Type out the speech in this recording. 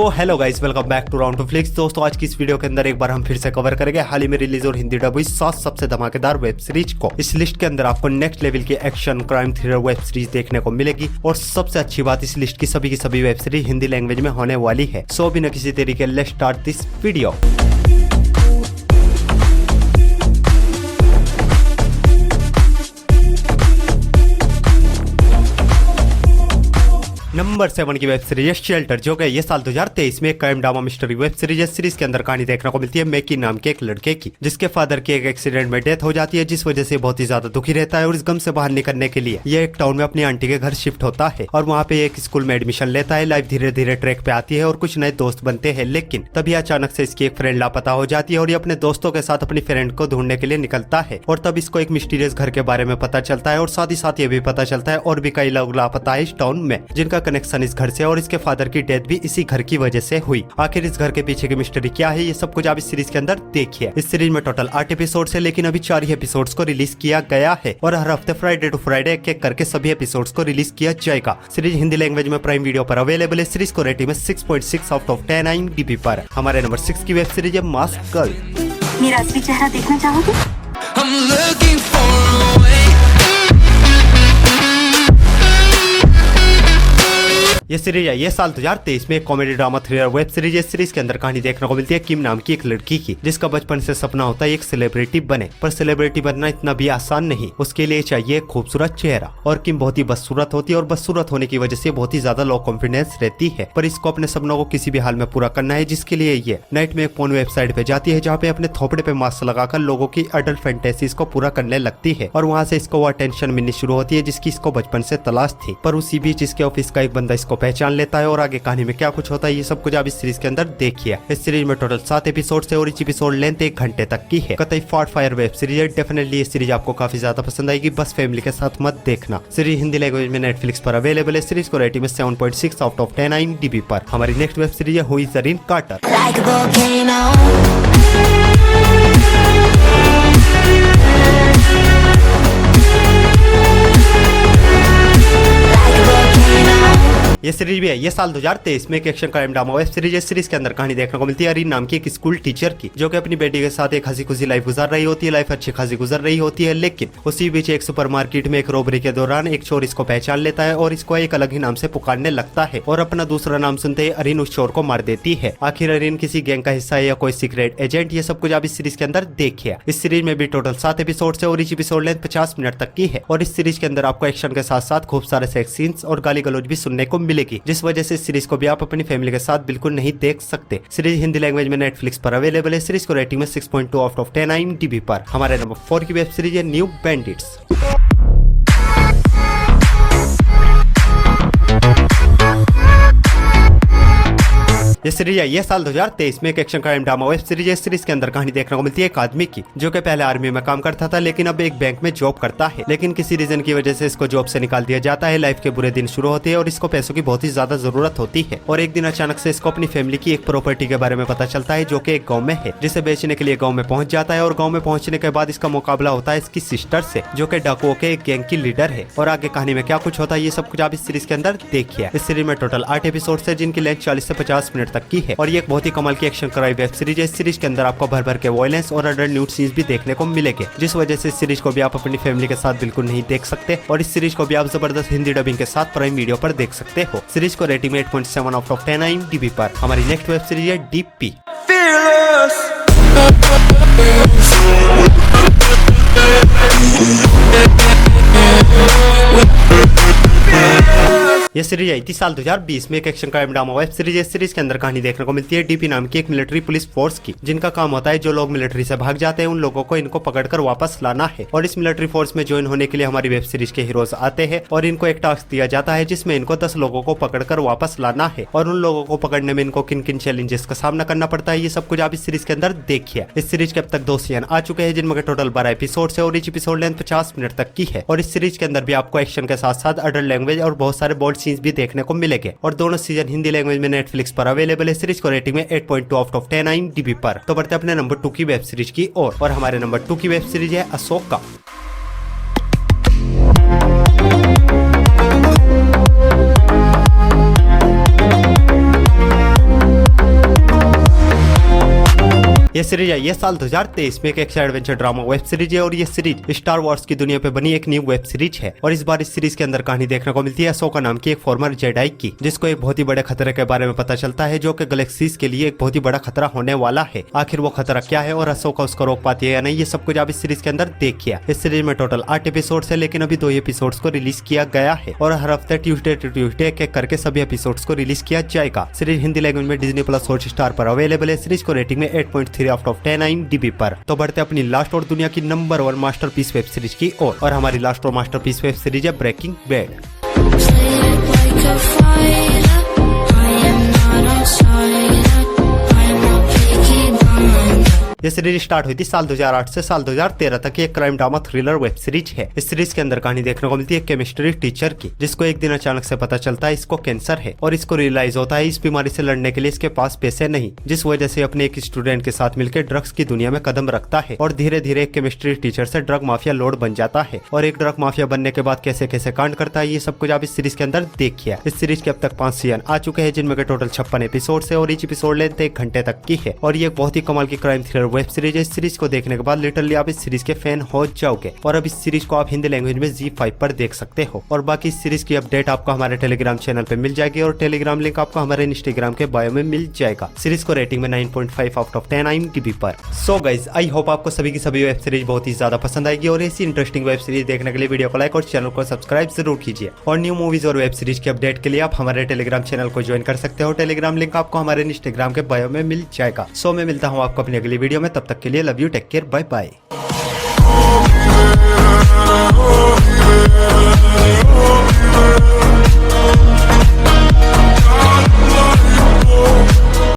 So hello guys, welcome back to round two flicks. दोस्तों, आज की इस वीडियो के अंदर एक बार हम फिर से कवर करेंगे हाल ही में रिलीज और हिंदी डब हुई 7 सबसे धमाकेदार वेब सीरीज को। इस लिस्ट के अंदर आपको नेक्स्ट लेवल की action crime thriller web series देखने को मिलेगी और सबसे अच्छी बात, इस लिस्ट की सभी वेब सीरीज हिंदी लैंग्वेज में होने वाली है। सो बिना किसी तरीके let's start this video. Number 7 की वेब सीरीज शेल्टर, जो कि ये साल 2023 में एक crime drama mystery web series है। सीरीज के अंदर कहानी देखने को मिलती है मैकी नाम के एक लड़के की, जिसके फादर की एक एक्सीडेंट में डेथ हो जाती है, जिस वजह से बहुत ही ज्यादा दुखी रहता है और इस गम से बाहर निकलने के लिए ये एक टाउन में अपनी आंटी के घर शिफ्ट होता है और वहाँ पे एक स्कूल में एडमिशन लेता है। लाइफ धीरे धीरे ट्रैक पे आती है और कुछ नए दोस्त बनते हैं, लेकिन तभी अचानक से इसकी एक फ्रेंड लापता हो जाती है और ये अपने दोस्तों के साथ अपनी फ्रेंड को ढूंढने के लिए निकलता है। और तब इसको एक मिस्टीरियस घर के बारे में पता चलता है और साथ ही साथ ये भी पता चलता है और भी कई लोग लापता है इस टाउन में, जिनका कनेक्शन इस घर से और इसके फादर की डेथ भी इसी घर की वजह से हुई। आखिर इस घर के पीछे की मिस्ट्री क्या है, ये सब कुछ आप इस सीरीज के अंदर देखिए। इस सीरीज में टोटल 8 एपिसोड्स है, लेकिन अभी 4 ही एपिसोड्स को रिलीज किया गया है और हर हफ्ते फ्राइडे टू फ्राइडे एक करके सभी एपिसोड्स को रिलीज किया जाएगा। सीरीज हिंदी लैंग्वेज में प्राइम वीडियो पर अवेलेबल है। सीरीज को रेटिंग में 6.6 आउट ऑफ 10 IMDb पर। हमारे नंबर 6 की वेब सीरीज है मास्क गर्ल। मेरा असली चेहरा देखना चाहोगे? ये सीरीज है ये साल 2023 में एक comedy drama thriller web series है। सीरीज के अंदर कहानी देखने को मिलती है किम नाम की एक लड़की की, जिसका बचपन से सपना होता है एक सेलिब्रिटी बने, पर सेलिब्रिटी बनना इतना भी आसान नहीं। उसके लिए चाहिए खूबसूरत चेहरा और किम बहुत ही बदसूरत होती है और बदसूरत होने की वजह से बहुत ही ज्यादा लो कॉन्फिडेंस रहती है। पर इसको अपने सपनों को किसी भी हाल में पूरा करना है, जिसके लिए ये नाइट में एक पोर्न वेबसाइट पे जाती है, जहाँ पे अपने थोपड़े पे मास्क लगाकर लोगों की अडल्ट फैंटेसीज को पूरा करने लगती है और वहाँ से इसको वो अटेंशन मिलनी शुरू होती है जिसकी इसको बचपन से तलाश थी। पर उसी बीच इसके ऑफिस का एक बंदा इसको पहचान लेता है और आगे कहानी में क्या कुछ होता है ये सब कुछ आप इस सीरीज के अंदर देखिए। इस सीरीज में टोटल 7 एपिसोड है और इस एपिसोड लेंथ 1 घंटे तक की है। कतई फाट फायर वेब सीरीज है। डेफिनेटली ये सीरीज आपको काफी ज्यादा पसंद आएगी, बस फैमिली के साथ मत देखना। सीरीज हिंदी लैंग्वेज में नेटफ्लिक्स पर अवेलेबल है। सीरीज को रेटिंग में 7.6 आउट ऑफ 10 IMDb पर। हमारी नेक्स्ट वेब सीरीज है हु इज जरीन कार्टर। ये सीरीज भी है ये साल 2023 में एक action crime drama web series है। सीरीज के अंदर कहानी देखने को मिलती है अरीन नाम की एक स्कूल टीचर की, जो कि अपनी बेटी के साथ एक हंसी खुशी लाइफ गुजार रही होती है। लाइफ अच्छी खासी गुजर रही होती है, लेकिन उसी बीच एक सुपरमार्केट में एक रॉबरी के दौरान एक चोर इसको पहचान लेता है और इसको एक अलग ही नाम से पुकारने लगता है और अपना दूसरा नाम सुनते ही अरीन उस चोर को मार देती है। आखिर अरीन किसी गैंग का हिस्सा है या कोई सीक्रेट एजेंट, ये सब कुछ आप इस सीरीज के अंदर देखिए। इस सीरीज में भी टोटल 7 एपिसोड है और इस एपिसोड लेंथ 50 मिनट तक की है और इस सीरीज के अंदर आपको एक्शन के साथ साथ खूब सारे सेक्स सीन्स और गाली गलौज भी सुनने को मिलेगी, जिस वजह से इस सीरीज को भी आप अपनी फैमिली के साथ बिल्कुल नहीं देख सकते। सीरीज हिंदी लैंग्वेज में नेटफ्लिक्स पर अवेलेबल है। सीरीज को रेटिंग में 6.2 आउट ऑफ 10 IMDb पर। हमारे नंबर 4 की वेब सीरीज है न्यू बैंडिट्स। ये सीरीज है ये साल 2023 में एक action crime drama web series है। सीरीज के अंदर कहानी देखने को मिलती है एक आदमी की, जो कि पहले आर्मी में काम करता था, लेकिन अब एक बैंक में जॉब करता है, लेकिन किसी रीजन की वजह से इसको जॉब से निकाल दिया जाता है। लाइफ के बुरे दिन शुरू होते हैं और इसको पैसों की बहुत ही ज्यादा जरूरत होती है और एक दिन अचानक से इसको अपनी फैमिली की एक प्रॉपर्टी के बारे में पता चलता है, जो कि एक गाँव में है, जिसे बेचने के लिए गाँव में पहुंच जाता है और गाँव में पहुंचने के बाद इसका मुकाबला होता है इसकी सिस्टर से, जो कि डाकुओं के एक गैंग की लीडर है। और आगे कहानी में क्या कुछ होता है ये सब कुछ आप इस सीरीज के अंदर देखिए। इस सीरीज में टोटल 8 एपिसोड है, जिनकी लेंथ 40 से 50 मिनट तक की है और ये बहुत ही कमाल की एक्शन क्राइम वेब सीरीज है। इस सीरीज के अंदर आपको भर भर के वायलेंस और अडल्ट न्यूड सीन्स भी देखने को मिलेंगे, जिस वजह से इस सीरीज को भी आप अपनी फैमिली के साथ बिल्कुल नहीं देख सकते और इस सीरीज को भी आप जबरदस्त हिंदी डबिंग के साथ प्राइम वीडियो पर देख सकते हो। सीरीज को रेटिंग में 8.7 आउट ऑफ 10 IMDb पर। हमारी नेक्स्ट वेब सीरीज है डीपी। यह सीरीज आई थी साल 2020 में एक action crime drama web series है। सीरीज के अंदर कहानी देखने को मिलती है डीपी नाम की एक मिलिट्री पुलिस फोर्स की, जिनका काम होता है जो लोग मिलिट्री से भाग जाते हैं उन लोगों को इनको पकड़कर वापस लाना है। और इस मिलिट्री फोर्स में ज्वाइन होने के लिए हमारी वेब सीरीज के हीरोज आते हैं और इनको एक टास्क दिया जाता है, जिसमें इनको 10 लोगों को पकड़कर वापस लाना है और उन लोगों को पकड़ने में इनको किन किन चैलेंजेस का सामना करना पड़ता है ये सब कुछ आप इस सीरीज के अंदर देखिए। इस सीरीज के अब तक 2 सीजन आ चुके हैं, जिनमें के टोटल 12 एपिसोड है और इच एपिसोड लेंथ 50 मिनट तक की है और इस सीरीज के अंदर भी आपको एक्शन के साथ साथ अडल्ट लैंग्वेज और बहुत सारे बोल्ड सीन्स भी देखने को मिलेंगे और दोनों सीजन हिंदी लैंग्वेज में नेटफ्लिक्स पर अवेलेबल है। सीरीज को रेटिंग में 8.2 आउट ऑफ 10 IMDb पर। तो बढ़ते अपने नंबर 2 की वेब सीरीज की ओर और हमारे नंबर 2 की वेब सीरीज है अशोका। ये सीरीज आई है साल 2023 में। एक action adventure drama web series है और ये सीरीज स्टार वॉर्स की दुनिया पे बनी एक न्यू वेब सीरीज है। और इस बार इस सीरीज के अंदर कहानी देखने को मिलती है अशोका नाम की एक फॉर्मर जेडाई की, जिसको एक बहुत ही बड़े खतरे के बारे में पता चलता है जो कि गैलेक्सीज के लिए एक बहुत ही बड़ा खतरा होने वाला है। आखिर वो खतरा क्या है और अशोका उसको रोक पाती है या नहीं, ये सब कुछ आप इस सीरीज के अंदर देखिए। इस सीरीज में टोटल 8 एपिसोड है, लेकिन अभी 2 एपिसोड्स को रिलीज किया गया है और हर हफ्ते ट्यूसडे टू ट्यूसडे एक करके सभी एपिसोड्स को रिलीज किया जाएगा। सीरीज हिंदी लैंग्वेज में डिज्नी प्लस हॉटस्टार पर अवेलेबल है। सीरीज को रेटिंग में 8.3 आउट ऑफ 10 IMDb पर। तो बढ़ते अपनी लास्ट और दुनिया की नंबर 1 मास्टरपीस वेब सीरीज की ओर। और हमारी लास्ट और मास्टरपीस वेब सीरीज है ब्रेकिंग बैड। ये सीरीज स्टार्ट हुई थी साल 2008 से साल 2013 तक। एक crime drama thriller web series है। इस सीरीज के अंदर कहानी देखने को मिलती है केमिस्ट्री टीचर की, जिसको एक दिन अचानक से पता चलता है इसको कैंसर है और इसको रियलाइज होता है इस बीमारी से लड़ने के लिए इसके पास पैसे नहीं, जिस वजह से अपने एक स्टूडेंट के साथ मिलकर ड्रग्स की दुनिया में कदम रखता है और धीरे धीरे एक केमिस्ट्री टीचर से ड्रग माफिया लॉर्ड बन जाता है। और एक ड्रग माफिया बनने के बाद कैसे कैसे कांड करता है, ये सब कुछ आप इस सीरीज के अंदर देखिए। इस सीरीज के अब तक 5 सीजन आ चुके हैं, जिनमें टोटल 56 एपिसोड है और ईच एपिसोड लेंथ 1 घंटे तक की है। और ये बहुत ही कमाल की क्राइम थ्रिलर वेब सीरीज है। इस सीरीज को देखने के बाद लिटरली आप इस सीरीज के फैन हो जाओगे। और अब इस सीरीज को आप हिंदी लैंग्वेज में ZEE5 पर देख सकते हो। और बाकी इस सीरीज की अपडेट आपको हमारे टेलीग्राम चैनल पे मिल जाएगी और टेलीग्राम लिंक आपको हमारे इंस्टाग्राम के बायो में मिल जाएगा। सीरीज को रेटिंग में 9.5 आउट ऑफ 10 IMDb पर। सो गाइज, आई होप आपको सभी की सभी वेब सीरीज बहुत ही ज्यादा पसंद आएगी और ऐसी इंटरेस्टिंग वेब सीरीज देखने के लिए वीडियो को लाइक और चैनल को सब्सक्राइब जरूर कीजिए। और न्यू मूवीज और वेब सीरीज की अपडेट के लिए आप हमारे टेलीग्राम चैनल को ज्वाइन कर सकते हो। टेलीग्राम लिंक आपको हमारे इंस्टाग्राम के बायो में मिल जाएगा। सो मैं मिलता हूँ आपको अपनी अगली वीडियो में, तब तक के लिए love you, take care, bye bye.